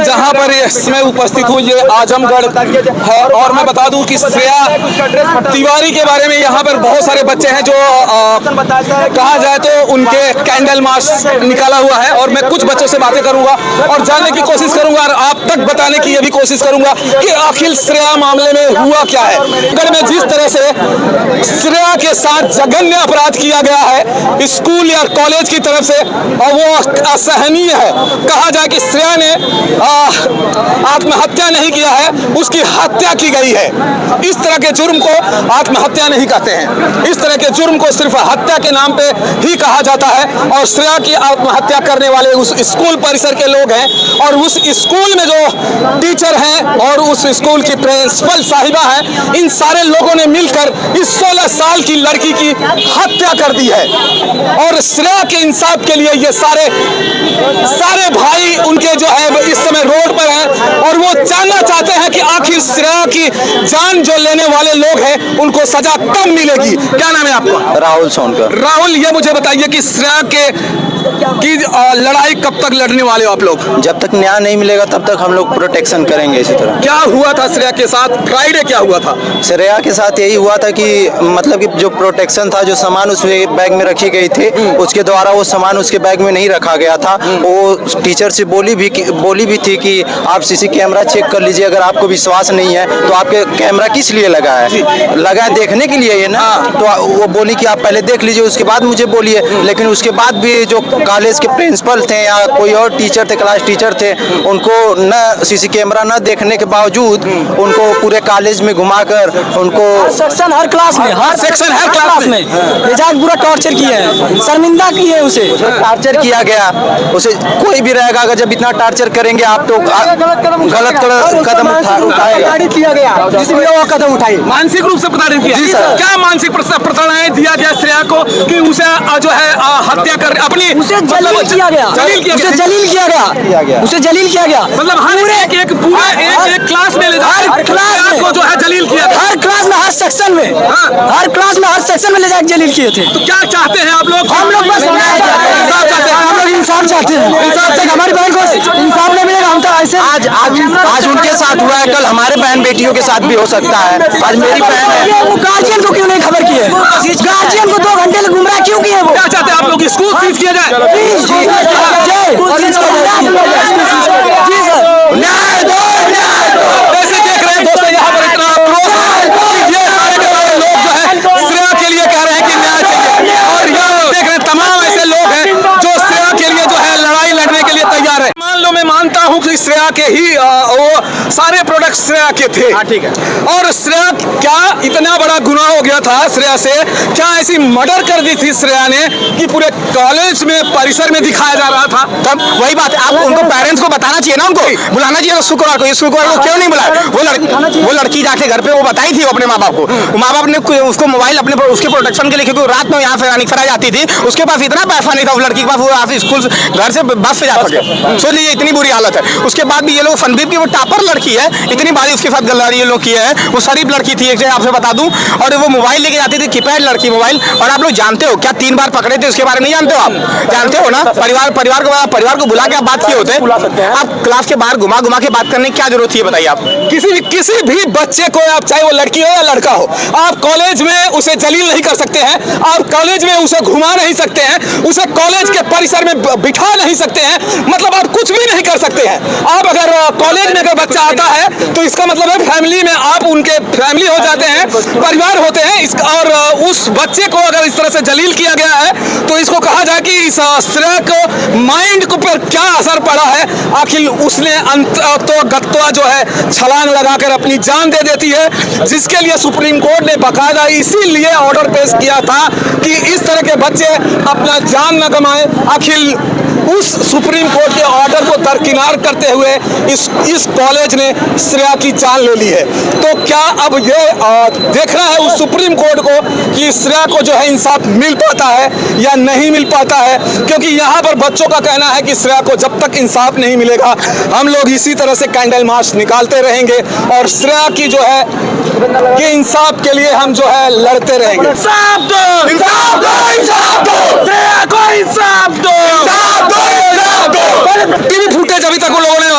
जहां पर इस समय उपस्थित हूँ ये आजमगढ़ है और मैं बता दूं कि श्रेया तिवारी के बारे में यहाँ पर बहुत सारे बच्चे हैं जो कहा जाए तो उनके कैंडल मार्च निकाला हुआ है और मैं कुछ बच्चों से बातें करूंगा और जानने की कोशिश करूंगा और आप तक बताने की ये भी कोशिश करूंगा कि आखिर श्रेया मामले में हुआ क्या है। अगर मैं जिस तरह से श्रेया के साथ जघन्य अपराध किया गया है स्कूल या कॉलेज की तरफ से और वो असहनीय है। कहा जाए कि श्रेया ने आत्महत्या नहीं किया है, उसकी हत्या की गई है। इस तरह के जुर्म को आत्महत्या नहीं कहते हैं, इस तरह के जुर्म को सिर्फ हत्या के नाम पे ही कहा जाता है। और श्रेया की आत्महत्या करने वाले उस स्कूल परिसर के लोग हैं और उस स्कूल में जो टीचर हैं और उस स्कूल की प्रिंसिपल साहिबा है, इन सारे लोगों ने मिलकर इस 16 साल की लड़की की हत्या कर दी है। और श्रेया के इंसाफ के लिए ये सारे भाई उनके जो है इस समय रोड पर हैं और वो जानना चाहते हैं कि आखिर श्रेया की जान जो लेने वाले लोग हैं उनको सजा कब मिलेगी। क्या नाम है आपका? राहुल सोनकर। राहुल, ये मुझे बताइए कि श्रेया की लड़ाई कब तक लड़ने वाले हो आप लोग? जब तक न्याय नहीं मिलेगा तब तक हम लोग प्रोटेक्शन करेंगे इसी तरह। क्या हुआ था श्रेया के साथ? फ्राइडे क्या हुआ था? श्रेया के साथ यही हुआ था कि मतलब कि जो प्रोटेक्शन था, जो सामान उस बैग में रखी गई थी, उसके द्वारा वो सामान उसके बैग में नहीं रखा गया था। वो टीचर से बोली भी थी कि आप सीसी कैमरा चेक कर लीजिए, अगर आपको विश्वास नहीं है तो आपके कैमरा किस लिए लगा है? लगा है देखने के लिए ये ना। तो वो बोली कि आप पहले देख लीजिए उसके बाद मुझे बोलिए। लेकिन उसके बाद भी जो कॉलेज के प्रिंसिपल थे या कोई और टीचर थे, क्लास टीचर थे, उनको न सीसी कैमरा न देखने के बावजूद उनको पूरे कॉलेज में घुमाकर उनको हर क्लास में ले जाकर पूरा टॉर्चर किया है, शर्मिंदा किए, उसे टॉर्चर किया गया। उसे कोई भी रहेगा अगर जब इतना टॉर्चर करेंगे आप तो गलत कदम उठाएगा। किया गया जिसमें वो कदम उठाई, मानसिक रूप से प्रताड़ित किया। क्या मानसिक प्रताड़ना दिया गया श्रेया को कि उसे जो है हत्या कर अपनी उसे जलील किया गया, उसे जलील किया गया, उसे जलील किया गया। मतलब पूरे एक क्लास में ले जाकर हर क्लास को जो है जलील किया, हर क्लास में, हर सेक्शन में, हर क्लास में, हर सेक्शन में ले जाकर जलील किए थे। तो क्या चाहते हैं आप लोग? हम लोग बस इंसाफ चाहते हैं, हम लोग इंसाफ चाहते हैं। इंसाफ तक हमारी बहन को इंसाफ नहीं मिलेगा हम तो ऐसे आज उनके साथ हुआ है, कल हमारे बहन बेटियों के साथ भी हो सकता है। आज मेरी बहन है, वो गार्जियन को क्यों नहीं खबर की है? गार्जियन को 2 घंटे गुमराह क्यों किए? वो क्या चाहते हैं आप लोग? स्कूल सीज किया जाए? जी सर, न्याय दो, न्याय दो। कैसे देख रहे हैं दोस्तों, यहाँ पर इतना आक्रोश है, ये सारे के सारे लोग जो है श्रेया के लिए कह रहे हैं कि न्याय चाहिए। और यहाँ देख रहे हैं तमाम ऐसे लोग हैं जो श्रेया के लिए जो है लड़ाई लड़ने के लिए तैयार है। मान लो मैं मानता हूँ कि श्रेया के ही वो सारे प्रोडक्ट श्रेया के थे, ठीक है, और श्रेया क्या इतना बड़ा गुनाह हो गया था श्रेया से? क्या ऐसी मर्डर कर दी थी श्रेया ने कि पूरे कॉलेज में परिसर में दिखाया जा रहा था? तब वही बात है, आप उनको पेरेंट्स को बताना चाहिए ना, उनको बुलाना चाहिए शुक्रवार को। शुक्रवार को क्यों नहीं बुलाया? वो लड़की जाके घर पे वो बताई थी अपने माँ बाप को। माँ बाप ने उसको मोबाइल अपने उसके प्रोटेक्शन के लिए, क्योंकि रात में यहाँ फराई जाती थी, उसके पास इतना पैसा नहीं था उस लड़की के पास, वो स्कूल घर से बस से जा सके। सोच लीजिए इतनी बुरी हालत है। उसके बाद भी ये लोग फनदीप की वो टॉपर लड़की है, इतनी बारी उसके साथ गलदारी ये लोग किए हैं। वो शरीफ लड़की थी, एक आपसे बता दूं, और वो मोबाइल लेके जाती थी, कीपैड लड़की मोबाइल। और आप लोग जानते हो क्या 3 बार पकड़े थे उसके बारे में नहीं जानते हो? आप जानते हो ना? परिवार को बुला के आप बात किए होते हैं। आप क्लास के बाहर घुमा के बात करने की क्या जरूरत थी बताइए आप? किसी भी बच्चे को, आप चाहे वो लड़की हो या लड़का हो, आप कॉलेज में उसे जलील नहीं कर सकते हैं, आप कॉलेज में उसे घुमा नहीं सकते हैं, उसे कॉलेज के परिसर में बिठा नहीं सकते हैं, मतलब आप कुछ भी नहीं कर सकते हैं। आप अगर कॉलेज में अगर बच्चा आता है तो इसका मतलब है फैमिली में आप उनके फैमिली हो जाते हैं, परिवार होते हैं। और उस बच्चे को अगर इस तरह से जलील किया गया है तो इसको कहा जाए कि इस श्रेया को माइंड पर क्या असर पड़ा है। आखिर उसने गत्वा जो है छलांग लगाकर अपनी जान दे देती है, जिसके लिए सुप्रीम कोर्ट ने बाकायदा इसीलिए ऑर्डर पेश किया था कि इस तरह के बच्चे अपना जान न गंवाएं। आखिर उस सुप्रीम कोर्ट के ऑर्डर को दरकिनार करते हुए इस कॉलेज ने श्रेया की जान ले ली है। तो क्या अब ये देखना है उस सुप्रीम कोर्ट को कि श्रेया को जो है इंसाफ मिल पाता है या नहीं मिल पाता है, क्योंकि यहाँ पर बच्चों का कहना है कि श्रेया को जब तक इंसाफ नहीं मिलेगा हम लोग इसी तरह से कैंडल मार्च निकालते रहेंगे और श्रेया की जो है कि इंसाफ के लिए हम जो है लड़ते रहेंगे। इंसाफ दो, इंसाफ दो, इंसाफ दो, श्रेया को इंसाफ दो, इंसाफ दो, इंसाफ दो। टीवी फुटेज अभी तक उन लोगों ने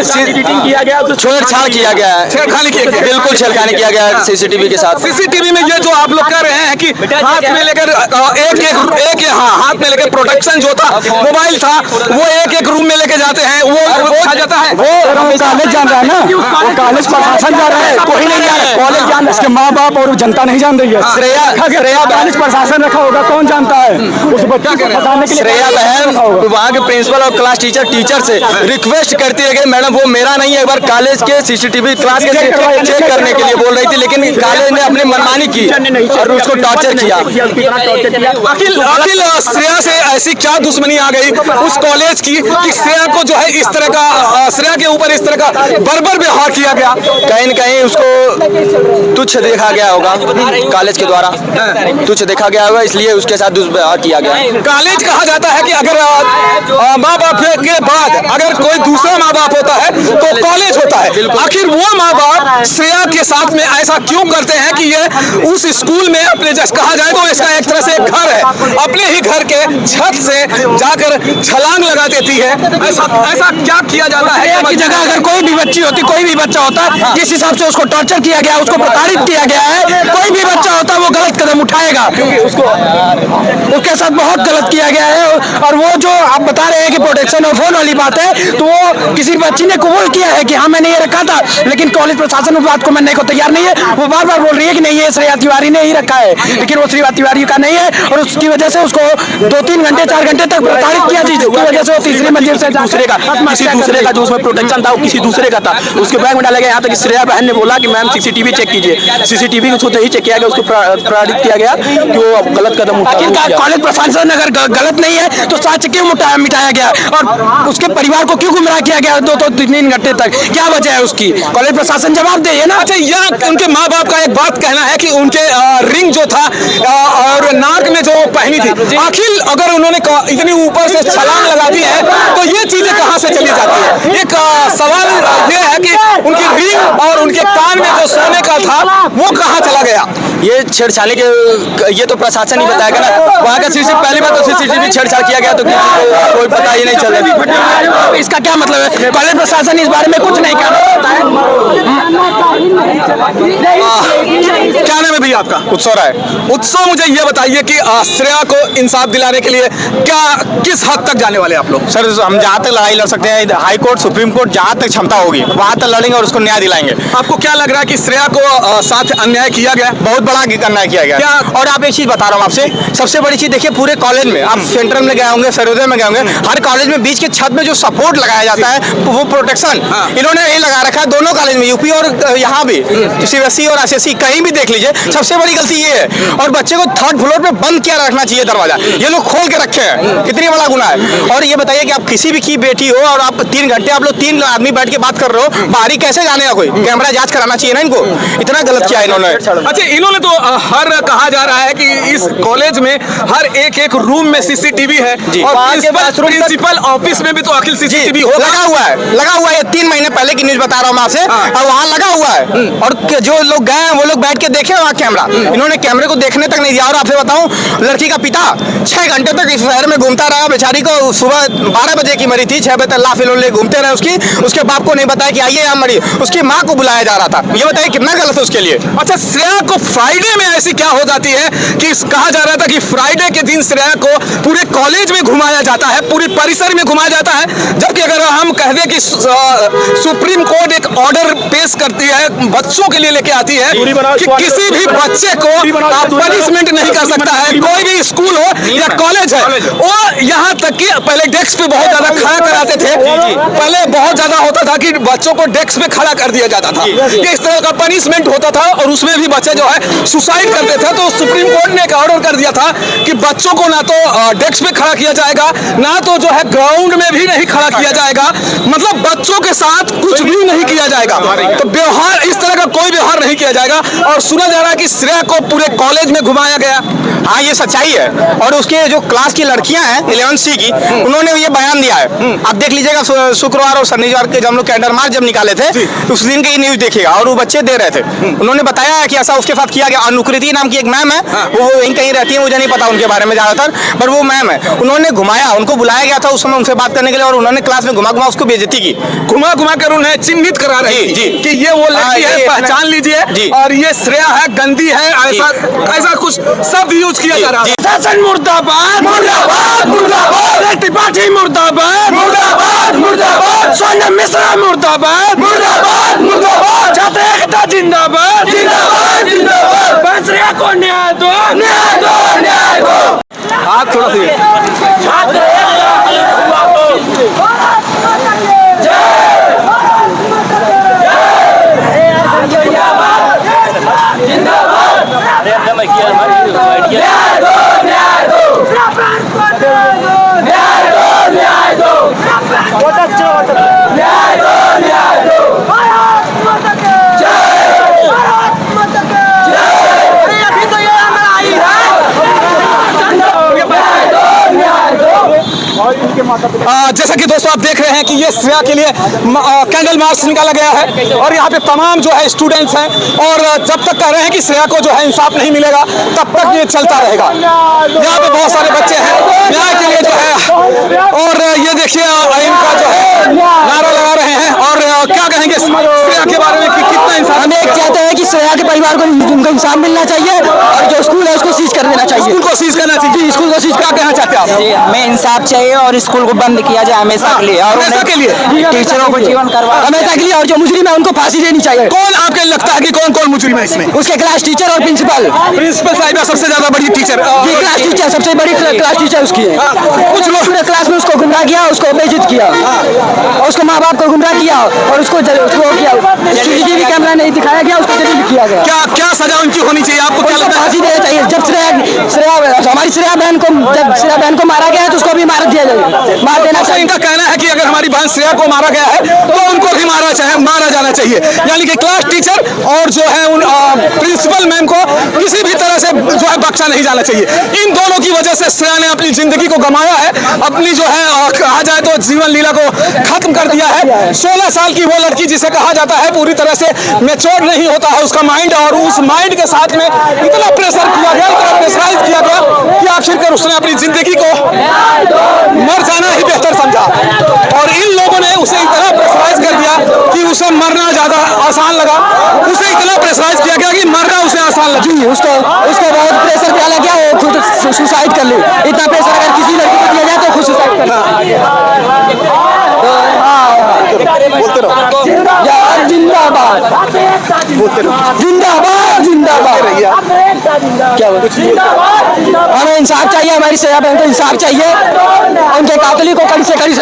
किया गया, छेड़छाड़ किया गया है, छेड़खानी किया गया। बिल्कुल छेड़खानी किया गया है सीसीटीवी के साथ। सीसीटीवी में ये जो आप लोग कह रहे हैं कि हाथ में लेकर एक हाथ में लेकर प्रोटेक्शन जो था, मोबाइल था, वो एक रूम में लेके जाते हैं, वो खा जाता है। वो कॉलेज जान रहा है ना, वो कॉलेज प्रशासन जा रहा है, कोई नहीं जा रहा है कॉलेज जान रहा है, उसके माँ बाप और जनता नहीं जान रही है। श्रेया कॉलेज प्रशासन रखा होगा, कौन जानता है उस बच्चे को फंसाने के लिए। श्रेया बहन वहाँ के प्रिंसिपल और क्लास टीचर से रिक्वेस्ट करती है कि मैडम वो मेरा नहीं है, एक बार कॉलेज के सीसीटीवी क्लास के चेक करने के लिए बोल रही थी, लेकिन कॉलेज ने अपनी मनमानी की और उसको टॉर्चर किया। आखिर श्रेया से ऐसी क्या दुश्मनी आ गई उस कॉलेज की कि श्रेया को जो है इस तरह का, श्रेया के ऊपर इस तरह का बर्बर व्यवहार किया गया? कहीं न कहीं उसको तुच्छ देखा गया होगा कॉलेज के द्वारा, तुच्छ देखा गया होगा, इसलिए उसके साथ दुष्व्यवहार किया गया। कॉलेज कहा जाता है कि अगर माँ बाप के बाद अगर कोई दूसरा माँ बाप होता है तो कॉलेज होता है। आखिर वो माँ बाप श्रेया के साथ में ऐसा क्यों करते हैं कि ये उस स्कूल में अपने जैसे कहा जाए तो इसका एक तरह से एक घर है, अपने ही घर के छत से जाकर छलांग लगा देती है। ऐसा क्या किया जाता है की जगह अगर कोई भी बच्ची होती, कोई भी बच्चा होता, जिस हिसाब से उसको टॉर्चर किया गया, उसको प्रताड़ित किया गया है, कोई भी बच्चा होता वो गलत कदम उठाएगा, क्योंकि उसके साथ बहुत गलत किया गया है। और वो जो आप बता रहे हैं कि प्रोटेक्शन और फोन वाली बात है, तो वो किसी बच्ची ने कबूल किया है कि हाँ मैंने ये रखा था, लेकिन कॉलेज प्रशासन उस बात को मानने को तैयार नहीं है। वो बार बार बोल रही है कि नहीं ये श्रेया तिवारी ने ही रखा है, लेकिन वो श्रेया तिवारी का नहीं है, और उसकी वजह से उसको 2-3 घंटे 4 घंटे तक प्रताड़ित किया, जिसकी वजह से वो तीसरी मंजिल से दूसरे का जो उसमें प्रोटेक्शन था वो किसी दूसरे का था, उसके बैग में डाला गया। यहाँ तक श्रेया बहन ने बोला कि मैम सीसीटीवी चेक कीजिए, सीसीटीवी को ही चेक किया गया, उसको प्रताड़ित किया गया कि वो गलत कदम उठाया। कॉलेज प्रशासन अगर गलत नहीं है तो साक्ष्य क्यों मिटाया गया और उसके परिवार को क्यों गुमराह किया गया 2-3 घंटे तक, क्या वजह है उसकी? कॉलेज प्रशासन जवाब दे ना। अच्छा, यह उनके माँ बाप का एक बात कहना है कि उनके रिंग जो था और नाक में जो पहनी थी, आखिर अगर उन्होंने इतनी ऊपर से छलांग लगा दी है तो ये चीजें कहाँ से चली जाती है? एक सवाल ये है कि उनकी रिंग और उनके कान में जो सोने का था वो कहाँ चला गया? ये छेड़छाड़ी के ये तो प्रशासन ही बताएगा ना। वहाँ का पहली बार तो सीसीटीवी छेड़छाड़ किया गया तो किसी को कोई पता ही नहीं चल रहा। इसका क्या मतलब है? कॉलेज प्रशासन इस बारे में कुछ नहीं कर रहा है। क्या नाम है भैया आपका? उत्सव राय। उत्सव, मुझे ये बताइए कि श्रेया को इंसाफ दिलाने के लिए किस हद तक जाने वाले आप लोग? सर हम जहाँ तक लड़ाई लड़ सकते हैं, हाई कोर्ट सुप्रीम कोर्ट जहाँ तक क्षमता होगी वहाँ तक लड़ेंगे और उसको न्याय दिलाएंगे। आपको क्या लग रहा है कि श्रेया को साथ अन्याय किया गया? बहुत बड़ा अन्याय किया गया। और आप एक चीज बता रहा हूँ आपसे, सबसे बड़ी चीज देखिए, पूरे कॉलेज में आप सेंट्रल में गए होंगे, सर्वोदय में गए होंगे, हर कॉलेज में बीच के छत में जो सपोर्ट लगाया जाता है वो प्रोटेक्शन इन्होंने यही लगा रखा है दोनों कॉलेज में, यूपी और यहाँ भी सीबीएसई और आईसीएसई कहीं भी देख लीजिए। सबसे बड़ी गलती ये है। और बच्चे को 3rd फ्लोर पे बंद किया रखना चाहिए दरवाजा, ये लोग खोल के रखे हैं, कितनी बड़ा गुनाह है। और ये बताइए कि आप किसी भी की बेटी हो और आप 3 घंटे आप लोग 3 आदमी बैठ के बात कर रहे हो, बाहरी कैसे जाने का? कोई कैमरा जांच कराना चाहिए ना इनको, इतना गलत किया इन्होंने। अच्छा, इन्होंने तो हर कहा जा रहा है कि इस कॉलेज में हर एक रूम में सीसीटीवी है और प्रिंसिपल ऑफिस में भी तो आखिर सीसीटीवी लगा हुआ है 3 महीने पहले की न्यूज बता रहा हूँ मैं आपसे, और वहाँ लगा हुआ है। और जो लोग गए हैं वो लोग बैठ के देखे वहाँ कैमरा, इन्होंने कैमरे को देखने तक नहीं दिया। और आपसे बताऊँ, लड़की का पिता 6 घंटे तक इस शहर में घूमता रहा, बेचारी को सुबह 12 बजे की मरी थी, 6 बजे तक लाफ ले घूमते रहे उसके बाप को नहीं बताया कि आइए यहाँ मरी, उसकी माँ को बुलाया जा रहा था। ये बताइए कितना गलत है उसके लिए। अच्छा, श्रेया को फ्राइडे में ऐसी क्या हो जाती है कि कहा जा रहा था कि फ्राइडे के दिन श्रेया को पूरे कॉलेज में घुमाया जाता है, पूरे परिसर में घुमाया जाता है, जबकि अगर हम कह दें कि सुप्रीम कोर्ट एक ऑर्डर पेश करती है, बच्चों के लिए लेके आती है कि किसी भी बच्चे को पनिशमेंट नहीं कर सकता है, कोई भी स्कूल हो या कॉलेज है। और यहाँ तक कि पहले डेस्क पे बहुत ज्यादा खड़ा कराते थे, पहले बहुत ज्यादा होता था कि बच्चों को डेस्क पे खड़ा कर दिया जाता था, कि इस तरह का पनिशमेंट होता था और उसमें भी बच्चे जो है सुसाइड करते थे। तो सुप्रीम कोर्ट ने एक ऑर्डर कर दिया था कि बच्चों को ना तो डेस्क पे खड़ा किया जाएगा, ना तो जो है ग्राउंड में भी नहीं खड़ा किया जाएगा, मतलब बच्चों के साथ कुछ भी नहीं किया जाएगा। तो व्यवहार, इस तरह का कोई व्यवहार नहीं किया जाएगा। और सुना जा रहा है कि श्रेया को पूरे कॉलेज में घुमाया गया। हाँ, ये सच्चाई है। और उसके जो क्लास की लड़कियां हैं 11C की, उन्होंने ये बयान दिया है। आप देख लीजिएगा, शुक्रवार और शनिवार के जब हम लोग कैंडल मार्च जब निकाले थे उस दिन की न्यूज देखिएगा, और वो बच्चे दे रहे थे, उन्होंने बताया है कि ऐसा उसके साथ किया गया। अनुकृति नाम की एक मैम है, वो यहीं कहीं रहती है, मुझे नहीं पता उनके बारे में ज्यादातर, पर वो मैम है, उन्होंने घुमाया, उनको बुलाया गया था उस समय उनसे बात करने के लिए, और उन्होंने उन्होंने क्लास में घुमा घुमा उसको बेइज्जती की। घुमा घुमा कर उन्हें चिन्हित करा रही जी, थी कि ये वो लड़की हाँ, है, ये पहचान जी। लीजिए, और ये श्रेया है, गंदी है, ऐसा कुछ शब्द यूज किया जा रहा है। शासन मुर्दाबाद मुर्दाबाद मुर्दाबाद, त्रिपाठी मुर्दाबाद मुर्दाबाद मुर्दाबाद, सोनम मिश्रा मुर्दाबाद मुर्दाबाद मुर्दाबाद, छात्र एकता जिंदाबाद जिंदाबाद जिंदाबाद, बंसरिया को न्याय दो न्याय दो न्याय दो। आप थोड़ा सा जैसा कि दोस्तों आप देख रहे हैं कि ये श्रेया के लिए कैंडल मार्च निकाला गया है, और यहाँ पे तमाम जो है स्टूडेंट्स हैं, और जब तक कह रहे हैं कि श्रेया को जो है इंसाफ नहीं मिलेगा तब तक ये चलता रहेगा। यहाँ पे बहुत सारे बच्चे हैं न्याय के लिए जो है, और ये देखिए इनका जो है नारा लगा रहे हैं। और क्या कहेंगे श्रेया के बारे में कि कितना इंसाफ? हम एक चाहते हैं कि श्रेया के परिवार को उनको इंसाफ मिलना चाहिए, और जो स्कूल है उसको सीज कर देना चाहिए। स्कूल को सीज करना चाहिए। स्कूल को सीज क्या कहना चाहते हैं आप? हमें इंसाफ चाहिए और स्कूल को बंद किया जाए हमेशा के लिए, और हमेशा के लिए टीचरों को जीवन करवा हमेशा के लिए, और जो मुजरिम है उनको फांसी देनी चाहिए। कौन आपके लगता है कि कौन कौन मुजरिम है इसमें? उसके क्लास टीचर और प्रिंसिपल। प्रिंसिपल साहिबा सबसे ज्यादा बड़ी टीचर, जी क्लास टीचर सबसे बड़ी क्लास टीचर उसकी है। कुछ लोग पूरे क्लास में उसको गुमराह किया, उसको बेइज्जत किया, और उसको माँ बाप को गुमराह किया, और उसको किया सीसीटीवी कैमरा नहीं दिखाया गया, उसको जलील किया गया। क्या सजा उनकी होनी चाहिए? आपको क्या लगता है? फांसी देना चाहिए। जब हमारी श्रेया बहन को मारा गया है तो उसको भी मार दिया जाए, मार देना चाहिए। इनका कहना है कि अगर हमारी बहन श्रेया को मारा गया है तो उनको भी मारा जाना चाहिए, यानी कि क्लास टीचर और जो है उन प्रिंसिपल मैम को किसी भी तरह से जो है बख्शा नहीं जाना चाहिए। इन दोनों की वजह से श्रेया ने अपनी जिंदगी को गंवाया है, अपनी जो है कहा जाए तो जीवन लीला को खत्म कर दिया है। 16 साल की वो लड़की जिसे कहा जाता है पूरी तरह से मैच्योर नहीं होता है उसका माइंड, और उस माइंड के साथ में इतना प्रेशर किया गया, इतना प्रेशराइज किया गया कि आखिरकार उसने अपनी जिंदगी को मर जाना ही बेहतर समझा, और इन लोगों ने उसे इतना प्रेशराइज कर दिया कि उसे मरना ज्यादा आसान लगा। उसे इतना प्रेशराइज किया गया कि मरना उसे आसान लगा। जी उसको बहुत प्रेशर डाला गया, वो खुद सुसाइड कर ली। इतना प्रेशर अगर किसी लड़की को दिया जाए तो खुद सुसाइड कर जिंदाबाद जिंदाबाद जिंदाबाद। क्या हमें इंसाफ चाहिए, हमारी श्रेया बहन को इंसाफ चाहिए, उनके कातली को कड़ी से कड़ी